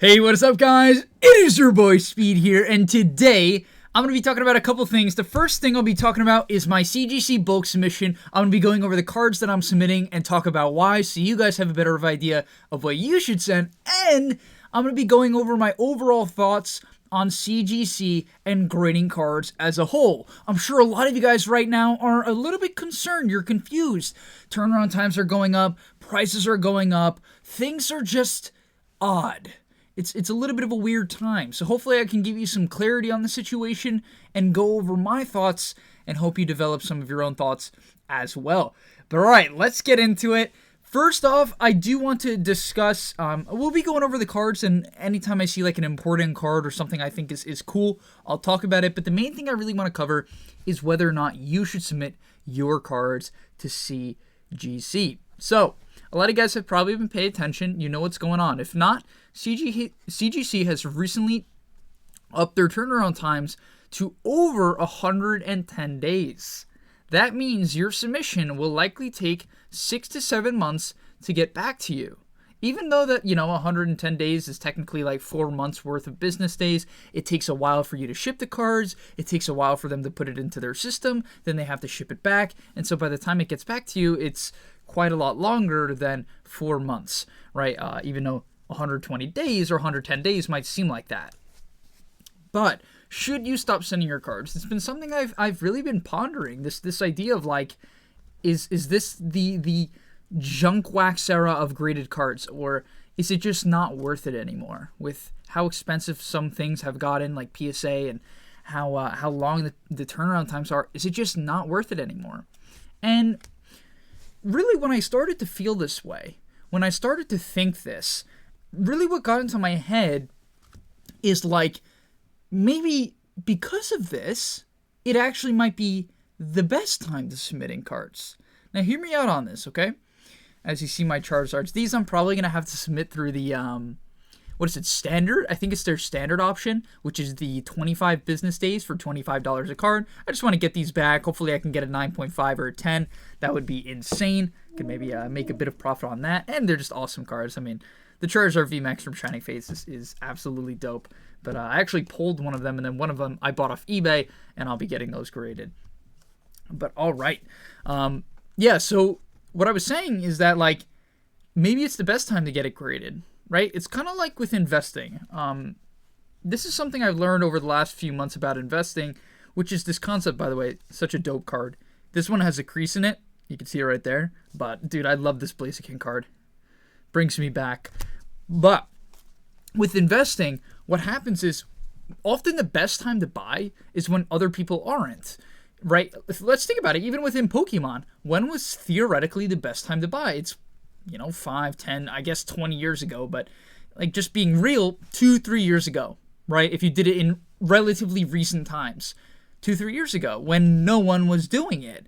Hey, what is up, guys? It is your boy Speed here, and today I'm going to be talking about a couple things. The first thing I'll be talking about is my CGC bulk submission. I'm going to be going over the cards that I'm submitting and talk about why, so you guys have a better idea of what you should send. And I'm going to be going over my overall thoughts on CGC and grading cards as a whole. I'm sure a lot of you guys right now are a little bit concerned. You're confused. Turnaround times are going up. Prices are going up. Things are just odd. It's a little bit of a weird time. So hopefully I can give you some clarity on the situation and go over my thoughts and hope you develop some of your own thoughts as well. But alright, let's get into it. First off, I do want to discuss, we'll be going over the cards, and anytime I see like an important card or something I think is cool, I'll talk about it. But the main thing I really want to cover is whether or not you should submit your cards to CGC. So, a lot of you guys have probably been paying attention. You know what's going on. If not, CGC has recently upped their turnaround times to over 110 days. That means your submission will likely take 6 to 7 months to get back to you. Even though that, 110 days is technically like 4 months worth of business days, it takes a while for you to ship the cards, it takes a while for them to put it into their system, then they have to ship it back, and so by the time it gets back to you, it's quite a lot longer than 4 months, right? Even though 120 days or 110 days might seem like that. But should you stop sending your cards? It's been something I've really been pondering. This idea of like, is this the junk wax era of graded cards, or is it just not worth it anymore with how expensive some things have gotten, like PSA, and how long the turnaround times are? Is it just not worth it anymore? And really, when I started to feel this way, when I started to think this, really what got into my head is like, maybe because of this, it actually might be the best time to submitting cards. Now, hear me out on this, okay? As you see my Charizards, these I'm probably going to have to submit through the, standard? I think it's their standard option, which is the 25 business days for $25 a card. I just want to get these back. Hopefully I can get a 9.5 or a 10. That would be insane. Could maybe make a bit of profit on that. And they're just awesome cards. I mean, the Charizard VMAX from Shining Fates is absolutely dope. But I actually pulled one of them, and then one of them I bought off eBay, and I'll be getting those graded. But all right. Yeah, so what I was saying is that, like, maybe it's the best time to get it graded, right? It's kind of like with investing. This is something I've learned over the last few months about investing, which is this concept, by the way, such a dope card. This one has a crease in it. You can see it right there. But, dude, I love this Blaziken card. Brings me back. But with investing, what happens is often the best time to buy is when other people aren't, right? Let's think about it. Even within Pokemon, when was theoretically the best time to buy? It's 5, 10, I guess 20 years ago, but like just being real, 2-3 years ago, right? If you did it in relatively recent times, 2-3 years ago, when no one was doing it.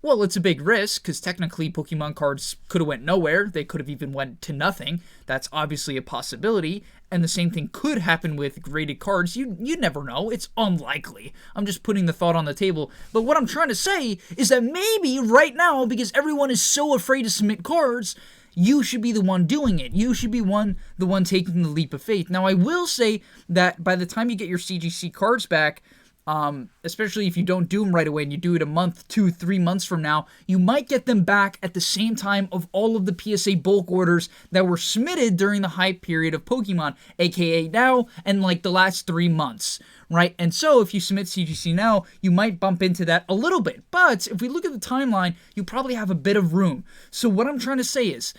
Well, it's a big risk, because technically Pokemon cards could have went nowhere. They could have even went to nothing. That's obviously a possibility, and the same thing could happen with graded cards. You never know. It's unlikely. I'm just putting the thought on the table. But what I'm trying to say is that maybe right now, because everyone is so afraid to submit cards, you should be the one doing it. You should be the one taking the leap of faith. Now, I will say that by the time you get your CGC cards back, especially if you don't do them right away and you do it a month, 2-3 months from now, you might get them back at the same time of all of the PSA bulk orders that were submitted during the hype period of Pokemon, aka now and like the last 3 months, right? And so if you submit CGC now, you might bump into that a little bit. But if we look at the timeline, you probably have a bit of room. So what I'm trying to say is,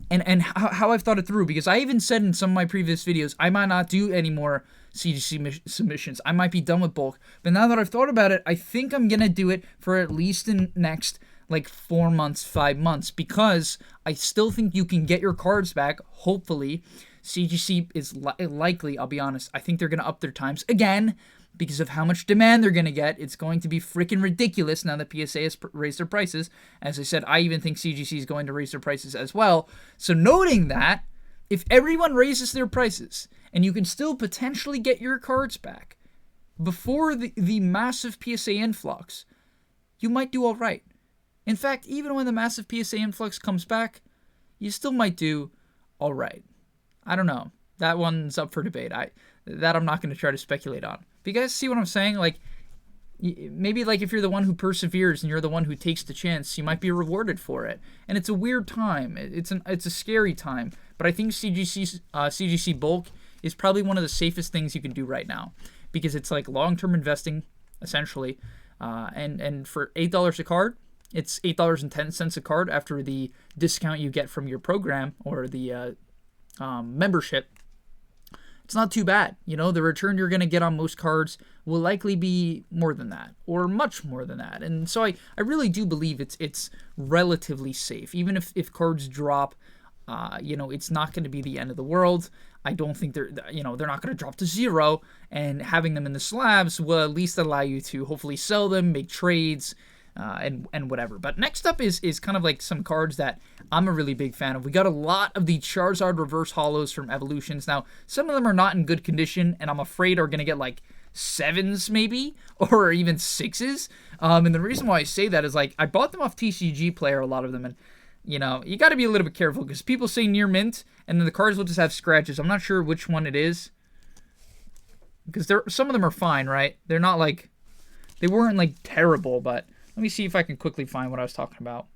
and how I've thought it through, because I even said in some of my previous videos, I might not do any more CGC submissions. I might be done with bulk. But now that I've thought about it, I think I'm going to do it for at least the next, 4 months, 5 months, because I still think you can get your cards back, hopefully. CGC is likely, I'll be honest, I think they're going to up their times again, because of how much demand they're going to get. It's going to be freaking ridiculous now that PSA has raised their prices. As I said, I even think CGC is going to raise their prices as well. So noting that, if everyone raises their prices, and you can still potentially get your cards back before the massive PSA influx, you might do all right. In fact, even when the massive PSA influx comes back, you still might do all right. I don't know. that one's up for debate. I'm not going to try to speculate on. But you guys see what I'm saying? Like, maybe like if you're the one who perseveres and you're the one who takes the chance, you might be rewarded for it. And it's a weird time. It's a scary time. But I think CGC bulk is probably one of the safest things you can do right now, because it's like long-term investing essentially. And for $8 a card, it's $8.10 a card after the discount you get from your program or the membership. It's not too bad. You know, the return you're going to get on most cards will likely be more than that, or much more than that. And so I really do believe it's relatively safe. Even if cards drop, it's not going to be the end of the world. I don't think they're not going to drop to zero, and having them in the slabs will at least allow you to hopefully sell them, make trades, and whatever. But next up is kind of like some cards that I'm a really big fan of. We got a lot of the Charizard reverse holos from Evolutions. Now, some of them are not in good condition, and I'm afraid are going to get like 7s maybe, or even 6s. And the reason why I say that is like I bought them off TCG Player, a lot of them, and you got to be a little bit careful because people say near mint, and then the cards will just have scratches. I'm not sure which one it is, because some of them are fine, right? They're not like, they weren't like terrible, but let me see if I can quickly find what I was talking about.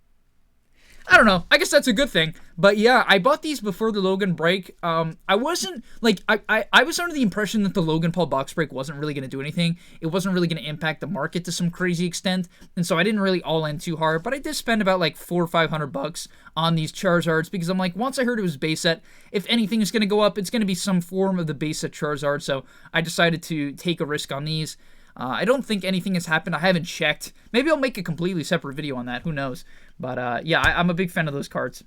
I don't know. I guess that's a good thing. But yeah, I bought these before the Logan break. I wasn't, like, I was under the impression that the Logan Paul box break wasn't really going to do anything. It wasn't really going to impact the market to some crazy extent. And so I didn't really all in too hard. But I did spend about like $400 or $500 on these Charizards because I'm like, once I heard it was base set, if anything is going to go up, it's going to be some form of the base set Charizard. So I decided to take a risk on these. I don't think anything has happened. I haven't checked. Maybe I'll make a completely separate video on that. Who knows? But yeah, I'm a big fan of those cards.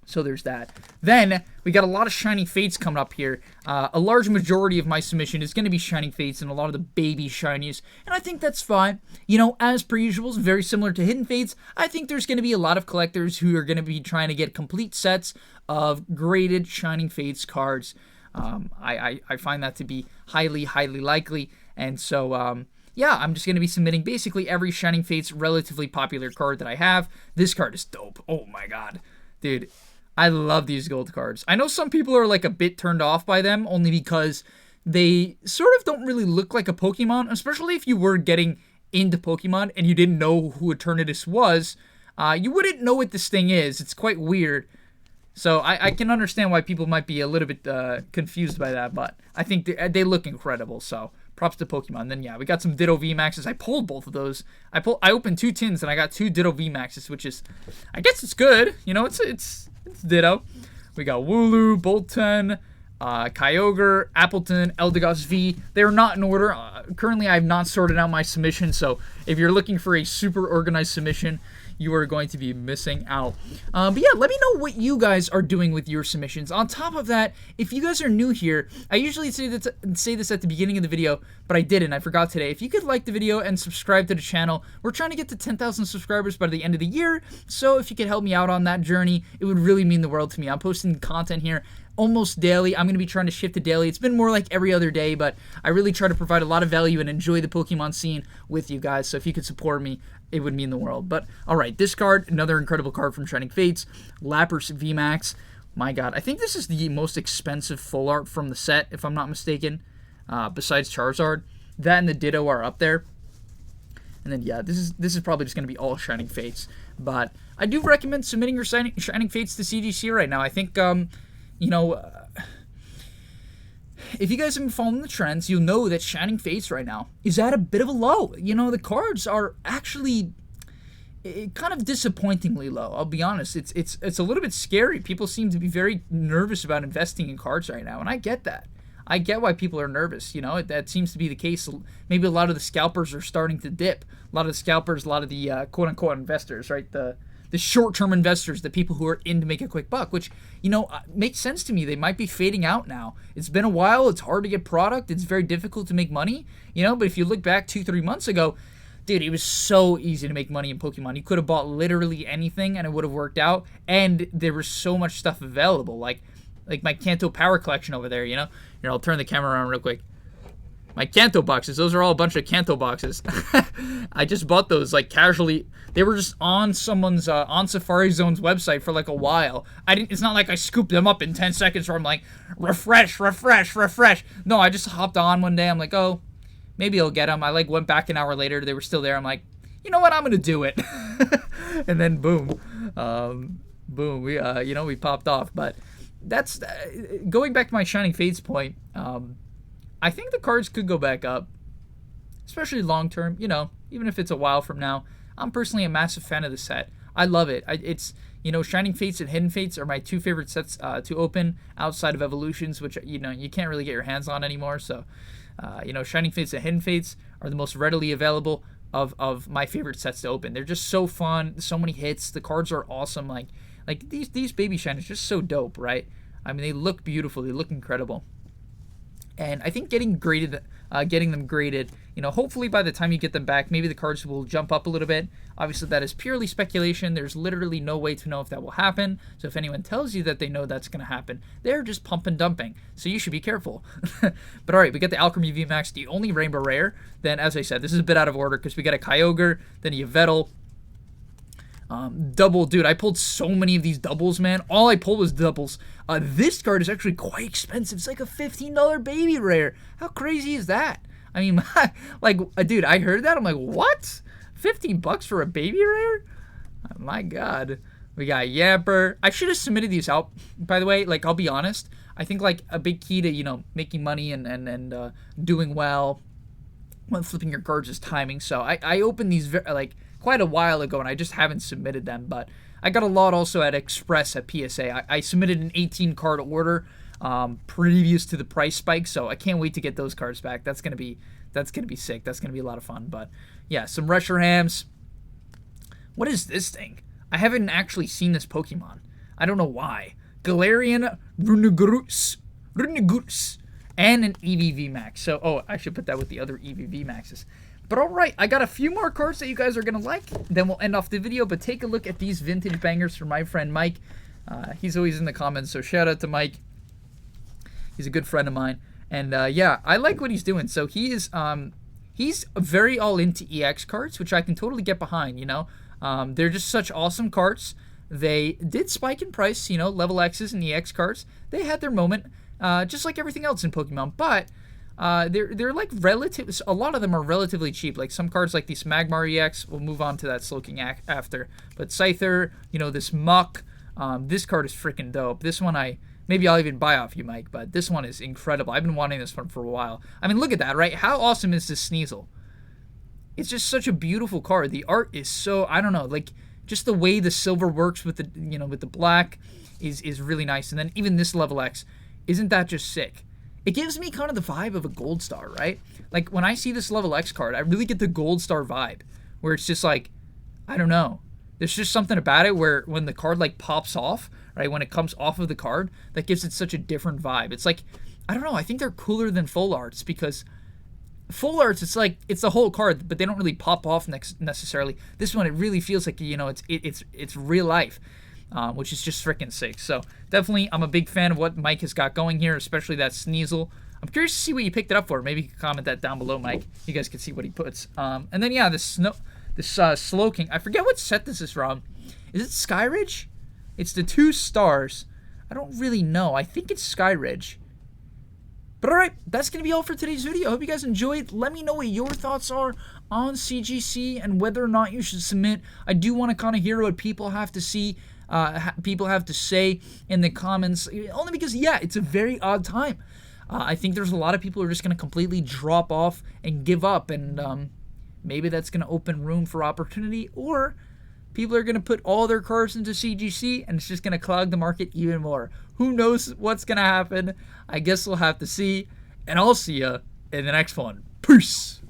So there's that. Then we got a lot of Shining Fates coming up here. A large majority of my submission is going to be Shining Fates and a lot of the baby shinies. And I think that's fine. As per usual, very similar to Hidden Fates, I think there's going to be a lot of collectors who are going to be trying to get complete sets of graded Shining Fates cards. I find that to be highly, highly likely. And so, yeah, I'm just going to be submitting basically every Shining Fates relatively popular card that I have. This card is dope. Oh my god. Dude, I love these gold cards. I know some people are like a bit turned off by them only because they sort of don't really look like a Pokemon, especially if you were getting into Pokemon and you didn't know who Eternatus was. You wouldn't know what this thing is. It's quite weird. So I can understand why people might be a little bit confused by that, but I think they look incredible, so props to Pokemon. Then yeah, we got some Ditto VMAXs. I pulled both of those. I opened 2 tins and I got 2 Ditto VMAXs, which is, I guess it's good. It's Ditto. We got Wooloo, Bolton, Kyogre, Appleton, Eldegoss V. They're not in order. Currently, I have not sorted out my submission, so if you're looking for a super organized submission, you are going to be missing out. But yeah, let me know what you guys are doing with your submissions. On top of that, if you guys are new here, I usually say this at the beginning of the video, but I didn't. I forgot today. If you could like the video and subscribe to the channel, we're trying to get to 10,000 subscribers by the end of the year, so if you could help me out on that journey, it would really mean the world to me. I'm posting content here almost daily. I'm going to be trying to shift to daily. It's been more like every other day, but I really try to provide a lot of value and enjoy the Pokemon scene with you guys, so if you could support me, it would mean the world. But alright, this card, another incredible card from Shining Fates, Lapras VMAX. My god, I think this is the most expensive full art from the set, if I'm not mistaken, besides Charizard. That and the Ditto are up there. And then yeah, this is probably just going to be all Shining Fates. But I do recommend submitting your Shining Fates to CGC right now. I think, if you guys have been following the trends, you'll know that Shining Fates right now is at a bit of a low. The cards are actually kind of disappointingly low. I'll be honest. It's a little bit scary. People seem to be very nervous about investing in cards right now, and I get that. I get why people are nervous. That seems to be the case. Maybe a lot of the scalpers are starting to dip. A lot of the scalpers, a lot of the quote-unquote investors, right? The short-term investors, the people who are in to make a quick buck, which, makes sense to me. They might be fading out now. It's been a while. It's hard to get product. It's very difficult to make money, but if you look back 2-3 months ago, dude, it was so easy to make money in Pokemon. You could have bought literally anything and it would have worked out, and there was so much stuff available, like my Kanto Power Collection over there, I'll turn the camera around real quick. My Kanto boxes. Those are all a bunch of Kanto boxes. I just bought those like casually. They were just on someone's on Safari Zone's website for like a while. I didn't. It's not like I scooped them up in 10 seconds where I'm like refresh, refresh, refresh. No, I just hopped on one day. I'm like, oh, maybe I'll get them. I like went back an hour later. They were still there. I'm like, you know what? I'm gonna do it. And then boom, boom. We popped off. But that's going back to my Shining Fates point. I think the cards could go back up, especially long term. Even if it's a while from now. I'm personally a massive fan of the set. I love it. It's Shining Fates and Hidden Fates are my two favorite sets to open outside of Evolutions, which you can't really get your hands on anymore. So, Shining Fates and Hidden Fates are the most readily available of my favorite sets to open. They're just so fun. So many hits. The cards are awesome. Like these baby shines just so dope, right? I mean, they look beautiful. They look incredible. And I think getting them graded, hopefully by the time you get them back, maybe the cards will jump up a little bit. Obviously, that is purely speculation. There's literally no way to know if that will happen. So if anyone tells you that they know that's going to happen, they're just pump and dumping. So you should be careful. But all right, we got the Alchemy VMAX, the only Rainbow Rare. Then, as I said, this is a bit out of order because we got a Kyogre, then a Yveltal. Double, dude, I pulled so many of these doubles, man. All I pulled was doubles. This card is actually quite expensive. It's like a $15 baby rare. How crazy is that? I mean, dude, I heard that. I'm like, what? $15 for a baby rare? Oh, my God. We got Yamper. I should have submitted these out, by the way. Like, I'll be honest. I think, like, a big key to, making money and doing well when flipping your cards is timing. So I opened these, quite a while ago, and I just haven't submitted them. But I got a lot also at Express at PSA. I submitted an 18-card order previous to the price spike, so I can't wait to get those cards back. That's gonna be sick. That's gonna be a lot of fun. But yeah, some Reshiram's. What is this thing? I haven't actually seen this Pokemon. I don't know why. Galarian Runigurus, and an EVV Max. So, I should put that with the other EVV Maxes. But alright, I got a few more cards that you guys are going to like. Then we'll end off the video. But take a look at these vintage bangers from my friend Mike. He's always in the comments, so shout out to Mike. He's a good friend of mine. And yeah, I like what he's doing. So he's very all into EX cards, which I can totally get behind, They're just such awesome cards. They did spike in price, level X's and EX cards. They had their moment, just like everything else in Pokemon. But they're like relative. A lot of them are relatively cheap. Like some cards, like these Magmar EX. We'll move on to that Slowking after. But Scyther, this Muck. This card is freaking dope. This one maybe I'll even buy off you, Mike. But this one is incredible. I've been wanting this one for a while. I mean, look at that, right? How awesome is this Sneasel? It's just such a beautiful card. The art is so, I don't know, like just the way the silver works with the with the black is really nice. And then even this level X, isn't that just sick? It gives me kind of the vibe of a Gold Star, right? Like, when I see this level X card, I really get the Gold Star vibe, where it's just like, I don't know. There's just something about it where when the card, like, pops off, right, when it comes off of the card, that gives it such a different vibe. It's like, I don't know, I think they're cooler than full arts, because full arts, it's like, it's the whole card, but they don't really pop off necessarily. This one, it really feels like, it's real life. Which is just freaking sick. So definitely, I'm a big fan of what Mike has got going here, especially that Sneasel. I'm curious to see what you picked it up for. Maybe you can comment that down below, Mike. You guys can see what he puts. And then yeah, this Slowking. I forget what set this is from. Is it Skyridge? It's the 2 stars. I don't really know. I think it's Skyridge. But alright, that's going to be all for today's video. I hope you guys enjoyed. Let me know what your thoughts are on CGC and whether or not you should submit. I do want to kind of hear what people have to see. People have to say in the comments, only because, yeah, it's a very odd time. I think there's a lot of people who are just going to completely drop off and give up, and maybe that's going to open room for opportunity, or people are going to put all their cards into CGC, and it's just going to clog the market even more. Who knows what's going to happen? I guess we'll have to see, and I'll see ya in the next one. Peace!